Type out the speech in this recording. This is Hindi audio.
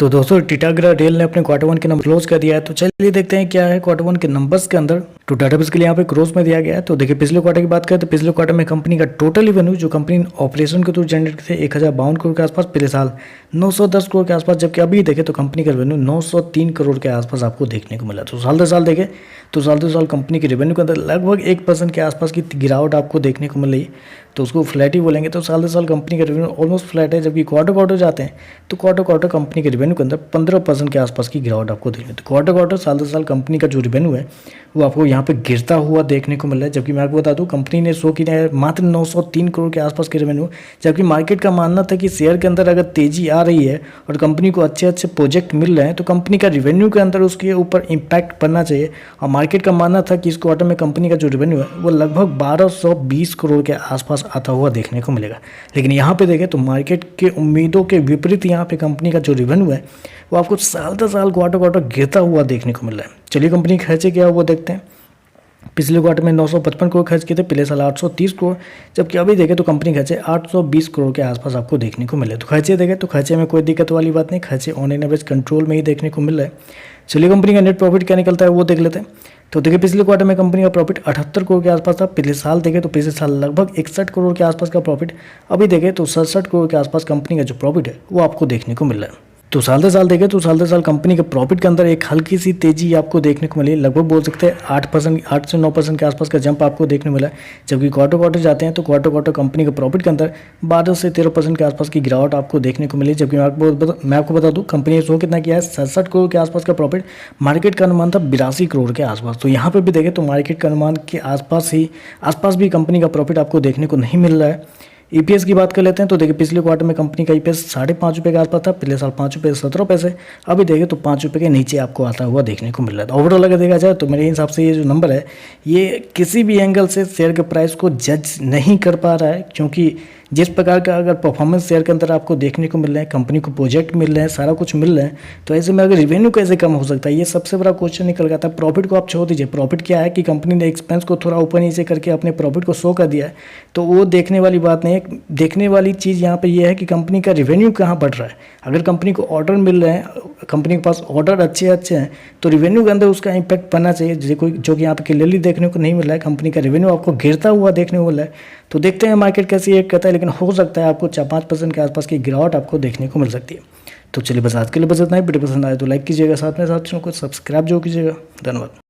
तो दोस्तों टिटागरा रेल ने अपने क्वार्टर वन के नंबर क्लोज कर दिया है। तो चलिए देखते हैं क्या है क्वार्टर वन के नंबर्स के अंदर। तो डाटाबेस के लिए यहाँ पे क्रॉस में दिया गया है। तो देखिए पिछले क्वार्टर की बात करें तो पिछले क्वार्टर में कंपनी का टोटल रेवेन्यू जो कंपनी ऑपरेशन के थ्रू जनरेट थे 1052 करोड़ के आसपास, पिछले साल 910 करोड़ के आसपास, जबकि अभी देखें तो कंपनी का रेवेन्यू 903 करोड़ के आसपास आपको देखने को मिला। तो साल दर साल देखें तो साल दर साल कंपनी के रेवेन्यू के अंदर लगभग 1% के आसपास की गिरावट आपको देखने को मिल रही है। तो उसको फ्लैट ही बोलेंगे। तो साल दर साल कंपनी का रेवेन्यू ऑलमोस्ट फ्लैट है, जबकि क्वार्टर क्वार्टर जाते हैं तो क्वार्टर क्वार्टर कंपनी के रेवेन्यू के अंदर 15% के आसपास की गिरावट आपको देखने। तो क्वार्टर क्वार्टर साल दर साल कंपनी का जो रेवेन्यू है वो आपको यहाँ पे गिरता हुआ देखने को मिल रहा है। जबकि मैं आपको बता दूं कंपनी ने शो किया है मात्र 903 करोड़ के आसपास के रेवेन्यू, जबकि मार्केट का मानना था कि शेयर के अंदर अगर तेजी आ रही है और कंपनी को अच्छे अच्छे प्रोजेक्ट मिल रहे हैं तो कंपनी का रेवेन्यू के अंदर उसके ऊपर इम्पैक्ट पड़ना चाहिए। और मार्केट का मानना था कि इस क्वार्टर में कंपनी का जो रेवेन्यू है वो लगभग 1220 करोड़ के आसपास आता हुआ देखने को मिलेगा। लेकिन यहाँ पे देखें तो मार्केट के उम्मीदों के विपरीत यहाँ पे कंपनी का जो रेवेन्यू है वो आपको साल दर साल क्वार्टर क्वार्टर गिरता हुआ देखने को मिल रहा है। चलिए कंपनी खर्चे क्या वो देखते हैं। पिछले क्वार्टर में 955 करोड़ खर्च किए थे, पिछले साल 830 करोड़, जबकि अभी देखें तो कंपनी खर्चे 820 करोड़ के आसपास आपको देखने को मिले। तो खर्चे देखें तो खर्चे में कोई दिक्कत वाली बात नहीं, खर्चे ऑन एन एवरेज कंट्रोल में ही देखने को मिल रहा है। चलिए कंपनी का नेट प्रॉफिट क्या निकलता है वो देख लेते हैं। तो देखिए पिछले क्वार्टर में कंपनी का प्रॉफिट 78 करोड़ के आसपास था, पिछले साल देखें तो पिछले साल लगभग 61 करोड़ के आसपास का प्रॉफिट, अभी देखें तो 67 करोड़ के आसपास कंपनी का जो प्रॉफिट है वो आपको देखने को मिल रहा है। तो साल दर साल देखें तो साल दर साल कंपनी के प्रॉफिट के अंदर एक हल्की सी तेजी आपको देखने को मिली, लगभग बोल सकते हैं 8 से 9% के आसपास का जंप आपको देखने को मिला। जबकि क्वार्टर क्वार्टर जाते हैं तो क्वार्टर क्वार्टर कंपनी के प्रॉफिट के अंदर 12 से 13% के आसपास की गिरावट आपको देखने को मिली। जबकि मैं आपको बता दूं कंपनी ने शो कितना किया है 67 करोड़ के आसपास का प्रॉफिट, मार्केट का अनुमान था 82 करोड़ के आसपास। तो यहाँ पर भी देखें तो मार्केट का अनुमान के आसपास भी कंपनी का प्रॉफिट आपको देखने को नहीं मिल रहा है। ईपीएस की बात कर लेते हैं तो देखिए पिछले क्वार्टर में कंपनी का ईपीएस 5.5 रुपये के आसपास था, पिछले साल 5 रुपये 17 पैसे, अभी देखें तो 5 रुपये के नीचे आपको आता हुआ देखने को मिल रहा है। ओवरऑल अगर देखा जाए तो मेरे हिसाब से ये जो नंबर है ये किसी भी एंगल से शेयर के प्राइस को जज नहीं कर पा रहा है, क्योंकि जिस प्रकार का अगर परफॉर्मेंस शेयर के अंदर आपको देखने को मिल रहा है, कंपनी को प्रोजेक्ट मिल रहे हैं, सारा कुछ मिल रहा है, तो ऐसे में अगर रेवेन्यू कैसे कम हो सकता है, ये सबसे बड़ा क्वेश्चन निकल गया था। प्रॉफिट को आप छोड़ दीजिए, प्रॉफिट क्या है कि कंपनी ने एक्सपेंस को थोड़ा ऊपर नीचे करके अपने प्रॉफिट को शो कर दिया है, तो वो देखने वाली बात नहीं है। देखने वाली चीज़ यहाँ पर यह है कि कंपनी का रेवेन्यू कहाँ बढ़ रहा है। अगर कंपनी को ऑर्डर मिल रहे हैं, कंपनी के पास ऑर्डर अच्छे हैं, तो रेवेन्यू के अंदर उसका इंपैक्ट पड़ना चाहिए, जो कि यहाँ पर क्लियरली देखने को नहीं मिल रहा है। कंपनी का रेवेन्यू आपको गिरता हुआ देखने को मिल रहा है। तो देखते हैं मार्केट कैसे एक करता है, लेकिन हो सकता है आपको 4-5% के आसपास की गिरावट आपको देखने को मिल सकती है। तो चलिए बस आज के लिए बस इतना ही। वीडियो पसंद आए तो लाइक कीजिएगा, साथ में साथ चैनल को सब्सक्राइब जो कीजिएगा। धन्यवाद।